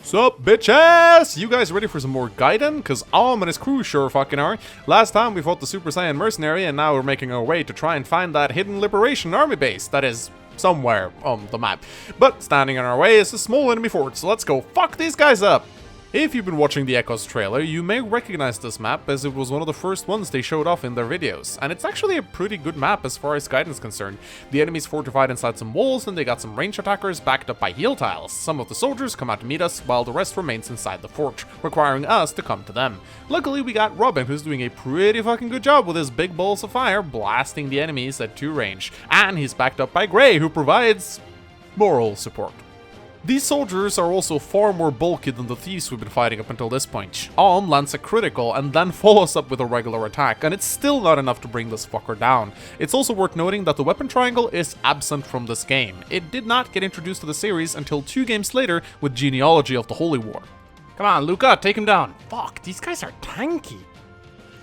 Sup, bitches? You guys ready for some more Gaiden? Cause and his crew sure fucking are. Last time we fought the Super Saiyan mercenary, and now we're making our way to try and find that hidden Liberation army base that is somewhere on the map. But standing in our way is a small enemy fort, so let's go fuck these guys up! If you've been watching the Echoes trailer, you may recognize this map as it was one of the first ones they showed off in their videos, and it's actually a pretty good map as far as Gaiden is concerned. The enemy's fortified inside some walls, and they got some range attackers backed up by heal tiles. Some of the soldiers come out to meet us, while the rest remains inside the fort, requiring us to come to them. Luckily, we got Robin, who's doing a pretty fucking good job with his big balls of fire, blasting the enemies at 2 range, and he's backed up by Gray, who provides moral support. These soldiers are also far more bulky than the thieves we've been fighting up until this point. Lands a critical and then follows up with a regular attack, and it's still not enough to bring this fucker down. It's also worth noting that the weapon triangle is absent from this game. It did not get introduced to the series until 2 games later with Genealogy of the Holy War. Come on, Luca, take him down. Fuck, these guys are tanky.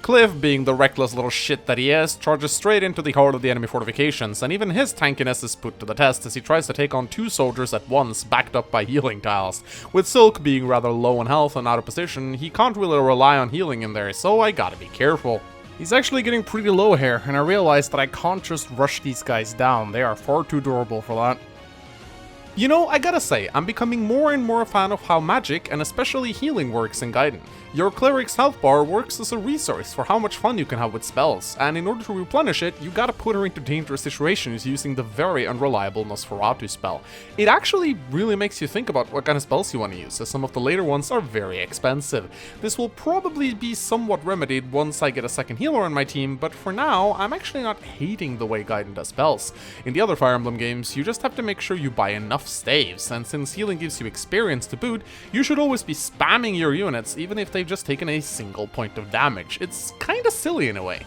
Cliff, being the reckless little shit that he is, charges straight into the heart of the enemy fortifications, and even his tankiness is put to the test as he tries to take on 2 soldiers at once, backed up by healing tiles. With Silk being rather low on health and out of position, he can't really rely on healing in there, so I gotta be careful. He's actually getting pretty low here, and I realized that I can't just rush these guys down. They are far too durable for that. You know, I gotta say, I'm becoming more and more a fan of how magic, and especially healing, works in Gaiden. Your cleric's health bar works as a resource for how much fun you can have with spells, and in order to replenish it, you gotta put her into dangerous situations using the very unreliable Nosferatu spell. It actually really makes you think about what kind of spells you want to use, as some of the later ones are very expensive. This will probably be somewhat remedied once I get a second healer on my team, but for now, I'm actually not hating the way Gaiden does spells. In the other Fire Emblem games, you just have to make sure you buy enough staves, and since healing gives you experience to boot, you should always be spamming your units even if they've just taken a single point of damage. It's kinda silly in a way.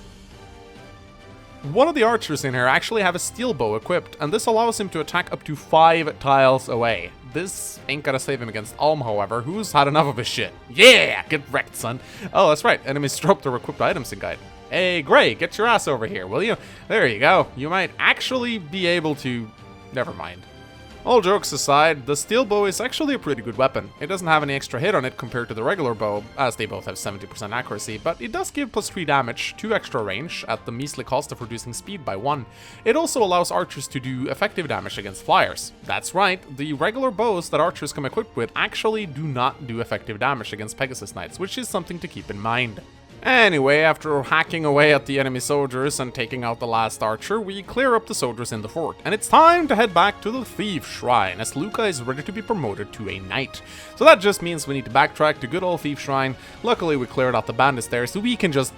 One of the archers in here actually have a steel bow equipped, and this allows him to attack up to 5 tiles away. This ain't gonna save him against Alm, however, who's had enough of his shit. Yeah, get wrecked, son. Oh, that's right, enemies drop their equipped items in Gaiden. Hey, Gray, get your ass over here, will you? There you go. You might actually be able to... Never mind. All jokes aside, the steel bow is actually a pretty good weapon. It doesn't have any extra hit on it compared to the regular bow, as they both have 70% accuracy, but it does give +3 damage, 2 extra range, at the measly cost of reducing speed by 1. It also allows archers to do effective damage against flyers. That's right, the regular bows that archers come equipped with actually do not do effective damage against Pegasus Knights, which is something to keep in mind. Anyway, after hacking away at the enemy soldiers and taking out the last archer, we clear up the soldiers in the fort, and it's time to head back to the Thief Shrine, as Luca is ready to be promoted to a knight. So that just means we need to backtrack to good old Thief Shrine. Luckily, we cleared out the bandits there, so we can just...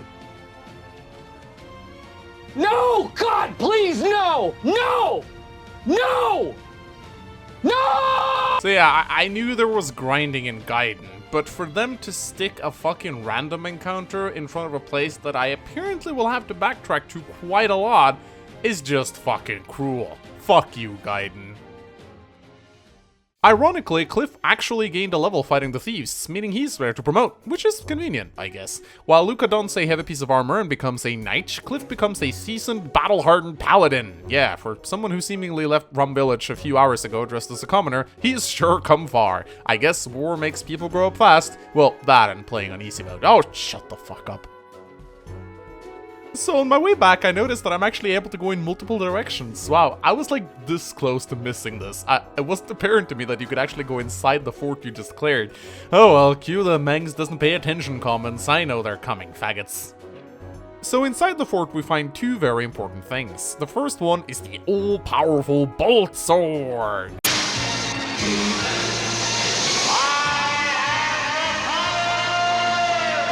No! God, please, no! No! No! No! So yeah, I knew there was grinding in Gaiden, but for them to stick a fucking random encounter in front of a place that I apparently will have to backtrack to quite a lot is just fucking cruel. Fuck you, Gaiden. Ironically, Cliff actually gained a level fighting the thieves, meaning he's ready to promote, which is convenient, I guess. While Luca dons a heavy piece of armor and becomes a knight, Cliff becomes a seasoned, battle-hardened paladin. Yeah, for someone who seemingly left Rum Village a few hours ago dressed as a commoner, he's sure come far. I guess war makes people grow up fast. Well, that and playing on easy mode. Oh, shut the fuck up. So on my way back, I noticed that I'm actually able to go in multiple directions. Wow, I was like this close to missing this. It wasn't apparent to me that you could actually go inside the fort you just cleared. Oh well, cue the Mengs doesn't pay attention comments. I know they're coming, faggots. So inside the fort we find 2 very important things. The first one is the all-powerful bolt sword.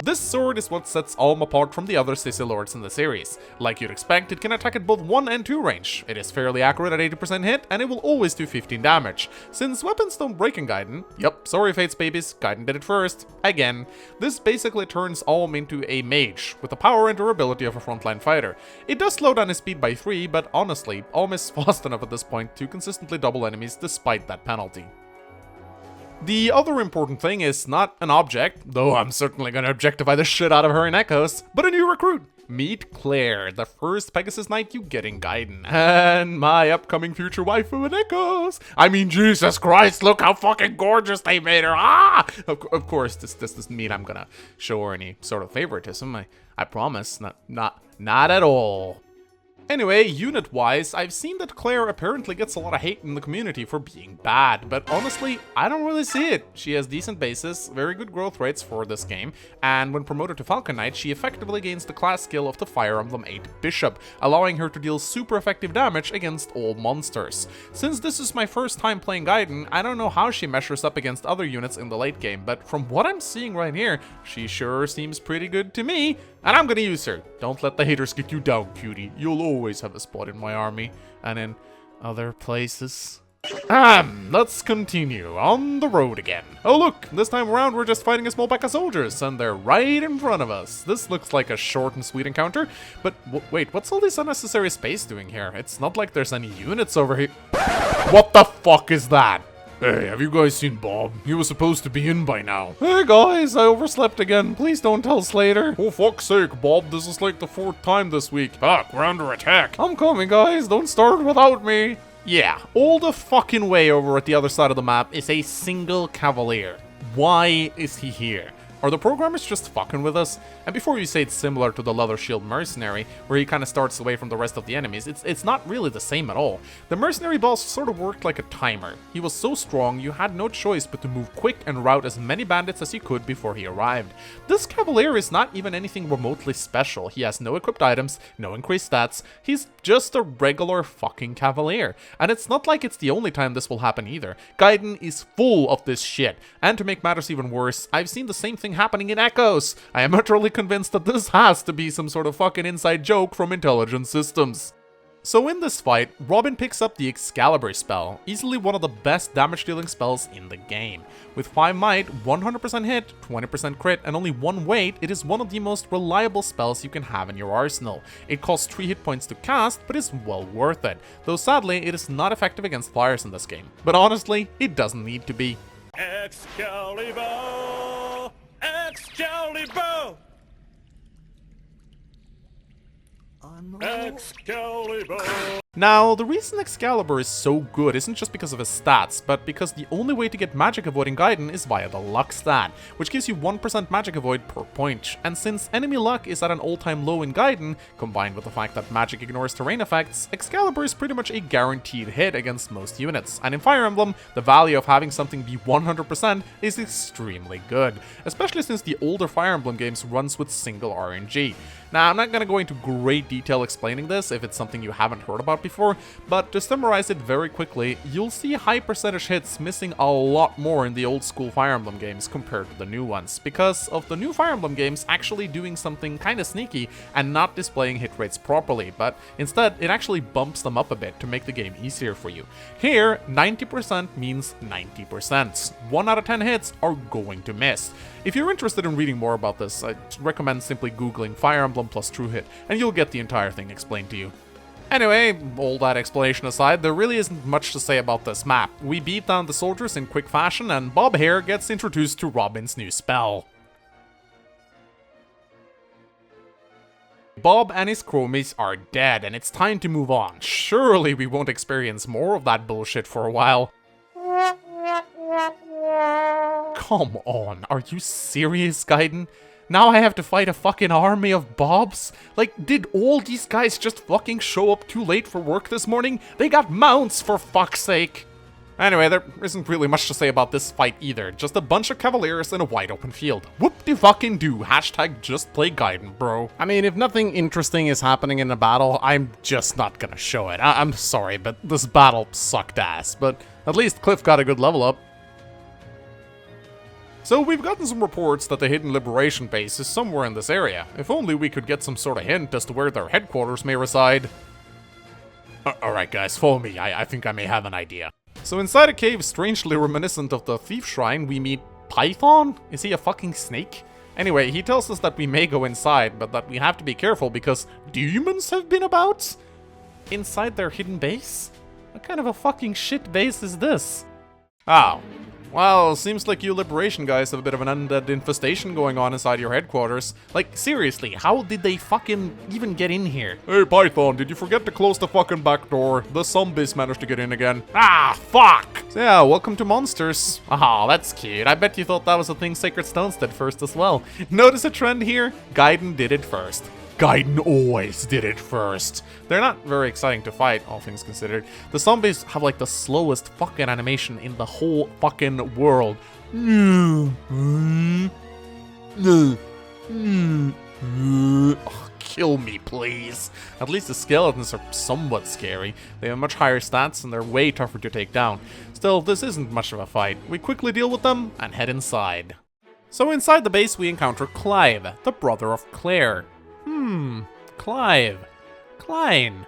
This sword is what sets Alm apart from the other Sissy Lords in the series. Like you'd expect, it can attack at both 1 and 2 range. It is fairly accurate at 80% hit, and it will always do 15 damage. Since weapons don't break in Gaiden, yep, sorry Fates babies, Gaiden did it first, again, this basically turns Alm into a mage, with the power and durability of a frontline fighter. It does slow down his speed by 3, but honestly, Alm is fast enough at this point to consistently double enemies despite that penalty. The other important thing is not an object, though I'm certainly gonna objectify the shit out of her in Echoes, but a new recruit. Meet Claire, the first Pegasus Knight you get in Gaiden, and my upcoming future waifu in Echoes. I mean, Jesus Christ, look how fucking gorgeous they made her. Ah! Of course, this doesn't mean I'm gonna show her any sort of favoritism. I promise, not at all. Anyway, unit-wise, I've seen that Claire apparently gets a lot of hate in the community for being bad, but honestly, I don't really see it. She has decent bases, very good growth rates for this game, and when promoted to Falcon Knight, she effectively gains the class skill of the Fire Emblem 8 Bishop, allowing her to deal super effective damage against all monsters. Since this is my first time playing Gaiden, I don't know how she measures up against other units in the late game, but from what I'm seeing right here, she sure seems pretty good to me, and I'm gonna use her. Don't let the haters get you down, cutie. You'll always have a spot in my army, and in other places. Let's continue on the road again. Oh look, this time around we're just fighting a small pack of soldiers, and they're right in front of us. This looks like a short and sweet encounter, but wait, what's all this unnecessary space doing here? It's not like there's any units over here. What the fuck is that? Hey, have you guys seen Bob? He was supposed to be in by now. Hey guys, I overslept again. Please don't tell Slater. Oh fuck's sake, Bob, this is like the 4th time this week. Fuck, we're under attack. I'm coming, guys. Don't start without me. Yeah, all the fucking way over at the other side of the map is a single Cavalier. Why is he here? Are the programmers just fucking with us? And before you say it's similar to the Leather Shield Mercenary, where he kind of starts away from the rest of the enemies, it's not really the same at all. The Mercenary boss sort of worked like a timer. He was so strong, you had no choice but to move quick and rout as many bandits as you could before he arrived. This Cavalier is not even anything remotely special. He has no equipped items, no increased stats. He's just a regular fucking Cavalier. And it's not like it's the only time this will happen either. Gaiden is full of this shit. And to make matters even worse, I've seen the same thing happening in Echoes. I am utterly convinced that this has to be some sort of fucking inside joke from intelligence systems. So in this fight, Robin picks up the Excalibur spell, easily one of the best damage dealing spells in the game. With 5 might, 100% hit, 20% crit, and only 1 weight, it is one of the most reliable spells you can have in your arsenal. It costs 3 hit points to cast, but is well worth it, though sadly it is not effective against flyers in this game. But honestly, it doesn't need to be. Excalibur! Excalibur! Excalibur! Now, the reason Excalibur is so good isn't just because of his stats, but because the only way to get magic avoid in Gaiden is via the luck stat, which gives you 1% magic avoid per point. And since enemy luck is at an all-time low in Gaiden, combined with the fact that magic ignores terrain effects, Excalibur is pretty much a guaranteed hit against most units. And in Fire Emblem, the value of having something be 100% is extremely good, especially since the older Fire Emblem games runs with single RNG. Now, I'm not gonna go into great detail explaining this if it's something you haven't heard about before, but to summarize it very quickly, you'll see high percentage hits missing a lot more in the old school Fire Emblem games compared to the new ones, because of the new Fire Emblem games actually doing something kinda sneaky and not displaying hit rates properly, but instead it actually bumps them up a bit to make the game easier for you. Here, 90% means 90%. 1 out of 10 hits are going to miss. If you're interested in reading more about this, I'd recommend simply googling Fire Emblem plus True Hit, and you'll get the entire thing explained to you. Anyway, all that explanation aside, there really isn't much to say about this map. We beat down the soldiers in quick fashion, and Bob here gets introduced to Robin's new spell. Bob and his chromies are dead, and it's time to move on. Surely we won't experience more of that bullshit for a while. Come on, are you serious, Gaiden? Now I have to fight a fucking army of Bobs? Like, did all these guys just fucking show up too late for work this morning? They got mounts, for fuck's sake! Anyway, there isn't really much to say about this fight either, just a bunch of Cavaliers in a wide open field. Whoop-de-fucking-do, hashtag just play Gaiden, bro. I mean, if nothing interesting is happening in a battle, I'm just not gonna show it. I'm sorry, but this battle sucked ass, but at least Cliff got a good level up. So we've gotten some reports that the Hidden Liberation Base is somewhere in this area. If only we could get some sort of hint as to where their headquarters may reside. Alright guys, follow me, I think I may have an idea. So inside a cave strangely reminiscent of the Thief Shrine, we meet Python? Is he a fucking snake? Anyway, he tells us that we may go inside, but that we have to be careful because demons have been about? Inside their hidden base? What kind of a fucking shit base is this? Oh. Well, seems like you Liberation guys have a bit of an undead infestation going on inside your headquarters. Like, seriously, how did they fucking even get in here? Hey, Python, did you forget to close the fucking back door? The zombies managed to get in again. Ah, fuck! So yeah, welcome to Monsters. Oh, that's cute. I bet you thought that was a thing Sacred Stones did first as well. Notice a trend here? Gaiden did it first. Gaiden always did it first. They're not very exciting to fight, all things considered. The zombies have like the slowest fucking animation in the whole fucking world. Kill me, please. At least the skeletons are somewhat scary. They have much higher stats and they're way tougher to take down. Still, this isn't much of a fight. We quickly deal with them and head inside. So inside the base we encounter Clive, the brother of Claire. Clive. Klein.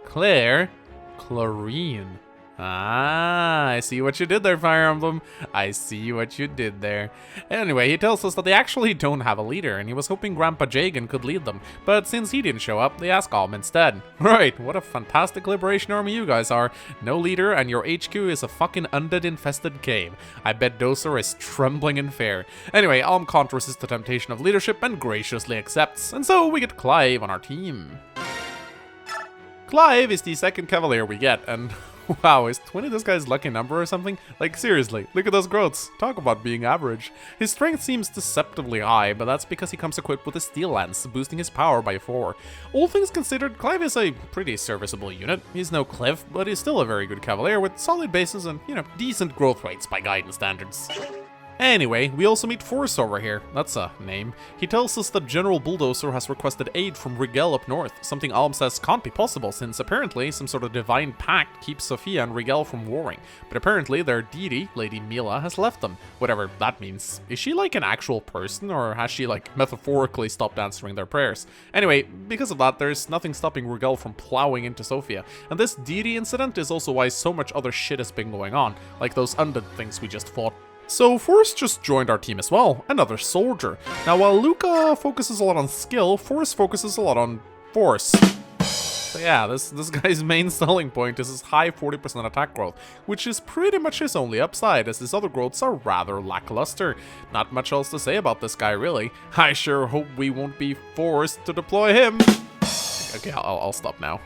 Claire. Clarine. Ah, I see what you did there, Fire Emblem. I see what you did there. Anyway, he tells us that they actually don't have a leader, and he was hoping Grandpa Jagan could lead them. But since he didn't show up, they ask Alm instead. Right, what a fantastic liberation army you guys are. No leader, and your HQ is a fucking undead-infested cave. I bet Dozer is trembling in fear. Anyway, Alm can't resist the temptation of leadership and graciously accepts, and so we get Clive on our team. Clive is the second Cavalier we get, and wow, is 20 this guy's lucky number or something? Like, seriously, look at those growths. Talk about being average. His strength seems deceptively high, but that's because he comes equipped with a steel lance, boosting his power by 4. All things considered, Clive is a pretty serviceable unit. He's no Cliff, but he's still a very good Cavalier with solid bases and, you know, decent growth rates by Gaiden standards. Anyway, we also meet Force over here. That's a name. He tells us that General Bulldozer has requested aid from Rigel up north, something Alm says can't be possible since apparently some sort of divine pact keeps Sophia and Rigel from warring. But apparently their deity, Lady Mila, has left them. Whatever that means. Is she like an actual person, or has she like metaphorically stopped answering their prayers? Anyway, because of that, there's nothing stopping Rigel from plowing into Sophia. And this deity incident is also why so much other shit has been going on, like those undead things we just fought. So Force just joined our team as well, another soldier. Now while Luca focuses a lot on skill, Force focuses a lot on force. So yeah, this guy's main selling point is his high 40% attack growth, which is pretty much his only upside, as his other growths are rather lackluster. Not much else to say about this guy really. I sure hope we won't be forced to deploy him. Okay, I'll stop now.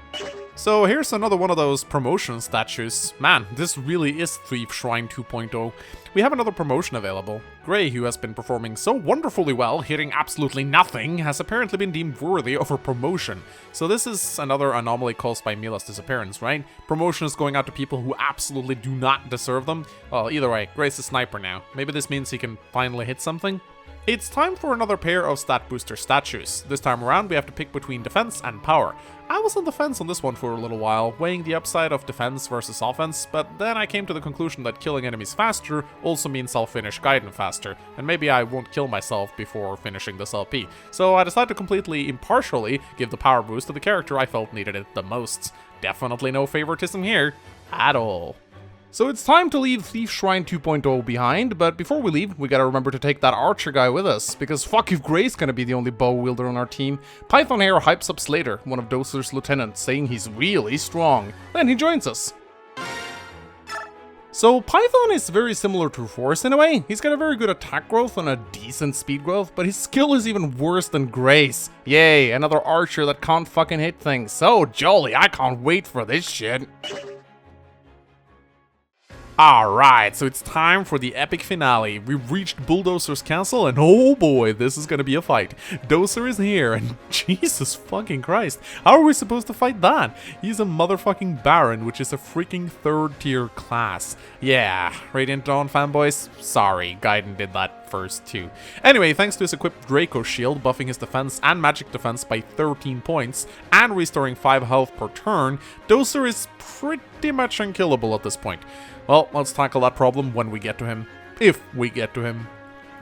So here's another one of those promotion statues. Man, this really is Thief Shrine 2.0. We have another promotion available. Gray, who has been performing so wonderfully well, hitting absolutely nothing, has apparently been deemed worthy of a promotion. So this is another anomaly caused by Mila's disappearance, right? Promotion is going out to people who absolutely do not deserve them. Well, either way, Gray's a sniper now. Maybe this means he can finally hit something? It's time for another pair of stat booster statues. This time around we have to pick between defense and power. I was on defense on this one for a little while, weighing the upside of defense versus offense, but then I came to the conclusion that killing enemies faster also means I'll finish Gaiden faster, and maybe I won't kill myself before finishing this LP. So I decided to completely impartially give the power boost to the character I felt needed it the most. Definitely no favoritism here, at all. So it's time to leave Thief Shrine 2.0 behind, but before we leave, we gotta remember to take that archer guy with us, because fuck if Gray's gonna be the only bow wielder on our team. Python here hypes up Slater, one of Dozer's lieutenants, saying he's really strong. Then he joins us. So Python is very similar to Force in a way. He's got a very good attack growth and a decent speed growth, but his skill is even worse than Gray's. Yay, another archer that can't fucking hit things. So jolly, I can't wait for this shit. Alright, so it's time for the epic finale. We've reached Bulldozer's castle, and oh boy, this is gonna be a fight. Dozer is here, and Jesus fucking Christ, how are we supposed to fight that? He's a motherfucking Baron, which is a freaking 3rd tier class. Yeah, Radiant Dawn fanboys, sorry, Gaiden did that first too. Anyway, thanks to his equipped Draco shield, buffing his defense and magic defense by 13 points, and restoring 5 health per turn, Dozer is pretty much unkillable at this point. Well, let's tackle that problem when we get to him. If we get to him.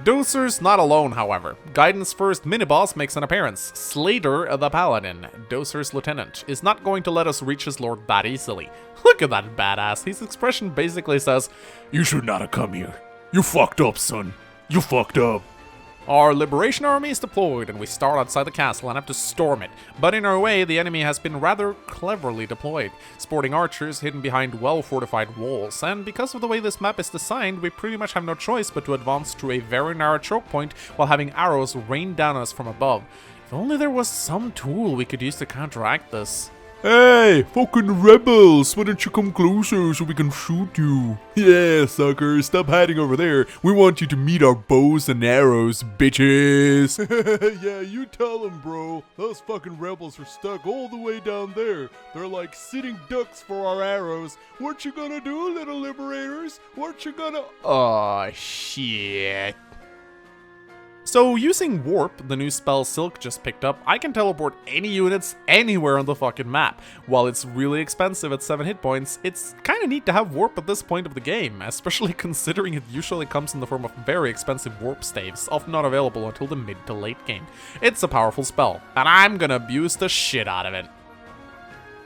Dozer's not alone, however. Gaiden's first mini-boss makes an appearance. Slater, the Paladin, Dozer's lieutenant, is not going to let us reach his lord that easily. Look at that badass. His expression basically says, "You should not have come here. You fucked up, son. You fucked up." Our Liberation Army is deployed and we start outside the castle and have to storm it. But in our way, the enemy has been rather cleverly deployed, sporting archers hidden behind well-fortified walls, and because of the way this map is designed, we pretty much have no choice but to advance through a very narrow choke point while having arrows rain down on us from above. If only there was some tool we could use to counteract this. Hey, fucking rebels, why don't you come closer so we can shoot you? Yeah, suckers, stop hiding over there. We want you to meet our bows and arrows, bitches. Yeah, you tell them, bro. Those fucking rebels are stuck all the way down there. They're like sitting ducks for our arrows. What you gonna do, little liberators? What you gonna... Oh, shit. So using Warp, the new spell Silk just picked up, I can teleport any units anywhere on the fucking map. While it's really expensive at 7 hit points, it's kinda neat to have Warp at this point of the game, especially considering it usually comes in the form of very expensive Warp staves, often not available until the mid to late game. It's a powerful spell, and I'm gonna abuse the shit out of it.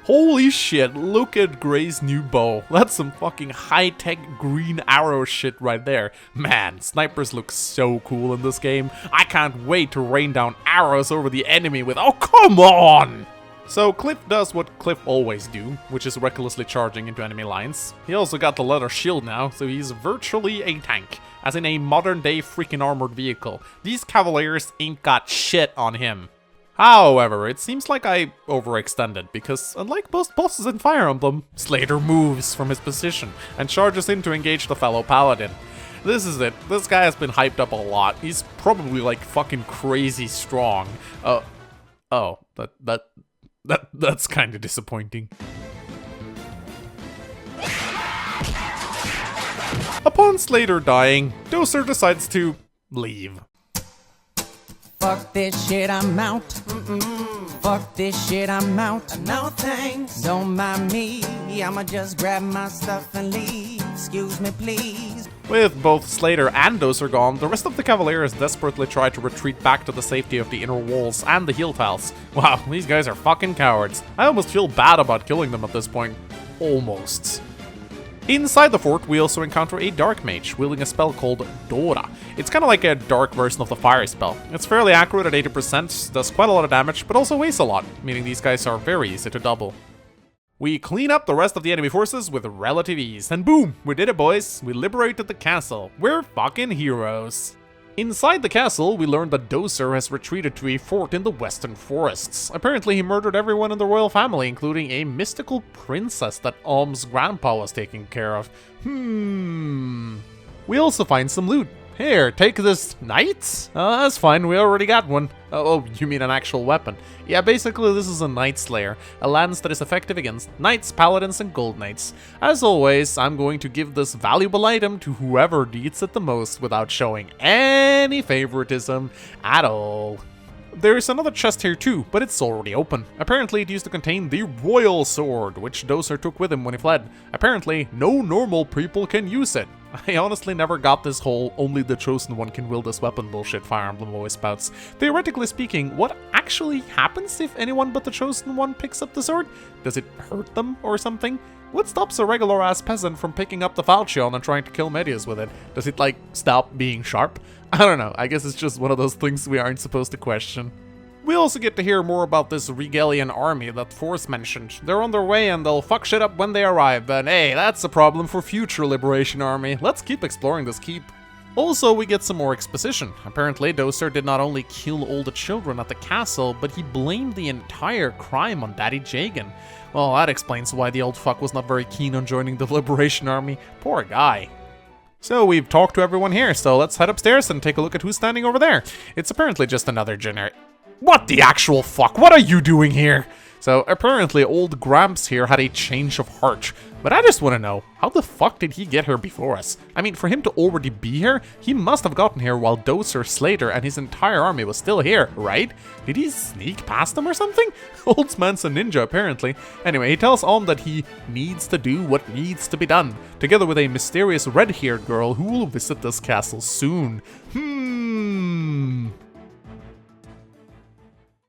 Holy shit, look at Gray's new bow. That's some fucking high-tech green arrow shit right there. Man, snipers look so cool in this game. I can't wait to rain down arrows over the enemy with— oh, come on! So Cliff does what Cliff always do, which is recklessly charging into enemy lines. He also got the leather shield now, so he's virtually a tank, as in a modern-day freaking armored vehicle. These Cavaliers ain't got shit on him. However, it seems like I overextended, because unlike most bosses in Fire Emblem, Slater moves from his position and charges in to engage the fellow paladin. This is it. This guy has been hyped up a lot. He's probably like fucking crazy strong. That's kind of disappointing. Upon Slater dying, Bulldozer decides to leave. Fuck this shit, I'm out. Fuck this shit, I'm out. No thanks. Don't mind me. I'ma just grab my stuff and leave. Excuse me, please. With both Slater and Bulldozer gone, the rest of the Cavaliers desperately try to retreat back to the safety of the inner walls and the heal tiles. Wow, these guys are fucking cowards. I almost feel bad about killing them at this point. Almost. Inside the fort, we also encounter a Dark Mage, wielding a spell called Dora. It's kinda like a dark version of the Fire spell. It's fairly accurate at 80%, does quite a lot of damage, but also weighs a lot, meaning these guys are very easy to double. We clean up the rest of the enemy forces with relative ease, and boom, we did it, boys. We liberated the castle. We're fucking heroes. Inside the castle, we learned that Bulldozer has retreated to a fort in the western forests. Apparently, he murdered everyone in the royal family, including a mystical princess that Om's grandpa was taking care of. We also find some loot. Here, take this knight? That's fine, we already got one. Oh, you mean an actual weapon. Yeah, basically this is a Knight Slayer, a lance that is effective against knights, paladins, and gold knights. As always, I'm going to give this valuable item to whoever needs it the most without showing any favoritism at all. There's another chest here too, but it's already open. Apparently it used to contain the Royal Sword, which Bulldozer took with him when he fled. Apparently, no normal people can use it. I honestly never got this whole only the chosen one can wield this weapon bullshit Fire Emblem always spouts. Theoretically speaking, what actually happens if anyone but the chosen one picks up the sword? Does it hurt them or something? What stops a regular ass peasant from picking up the falchion and trying to kill Medius with it? Does it like stop being sharp? I don't know, I guess it's just one of those things we aren't supposed to question. We also get to hear more about this Regalian army that Force mentioned. They're on their way and they'll fuck shit up when they arrive, but hey, that's a problem for future Liberation Army. Let's keep exploring this keep. Also, we get some more exposition. Apparently, Bulldozer did not only kill all the children at the castle, but he blamed the entire crime on Daddy Jagan. Well, that explains why the old fuck was not very keen on joining the Liberation Army. Poor guy. So we've talked to everyone here, so let's head upstairs and take a look at who's standing over there. It's apparently just another generic— What the actual fuck? What are you doing here? So apparently old Gramps here had a change of heart, but I just want to know, how the fuck did he get here before us? I mean, for him to already be here, he must have gotten here while Bulldozer, Slater, and his entire army was still here, right? Did he sneak past them or something? Old man's a ninja, apparently. Anyway, he tells Om that he needs to do what needs to be done, together with a mysterious red-haired girl who will visit this castle soon.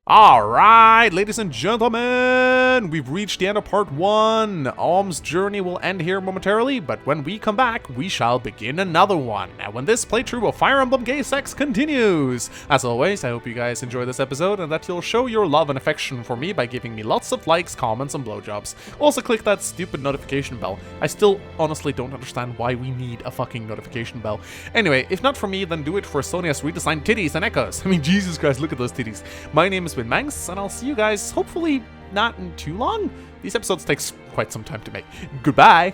Alright, ladies and gentlemen, we've reached the end of part 1. Alm's journey will end here momentarily, but when we come back, we shall begin another one. And when this playthrough of Fire Emblem Gay Sex continues. As always, I hope you guys enjoy this episode and that you'll show your love and affection for me by giving me lots of likes, comments, and blowjobs. Also click that stupid notification bell. I still honestly don't understand why we need a fucking notification bell. Anyway, if not for me, then do it for Sonia's redesigned titties and echoes. I mean, Jesus Christ, look at those titties. My name is Manx, and I'll see you guys hopefully not in too long. These episodes takes quite some time to make. Goodbye!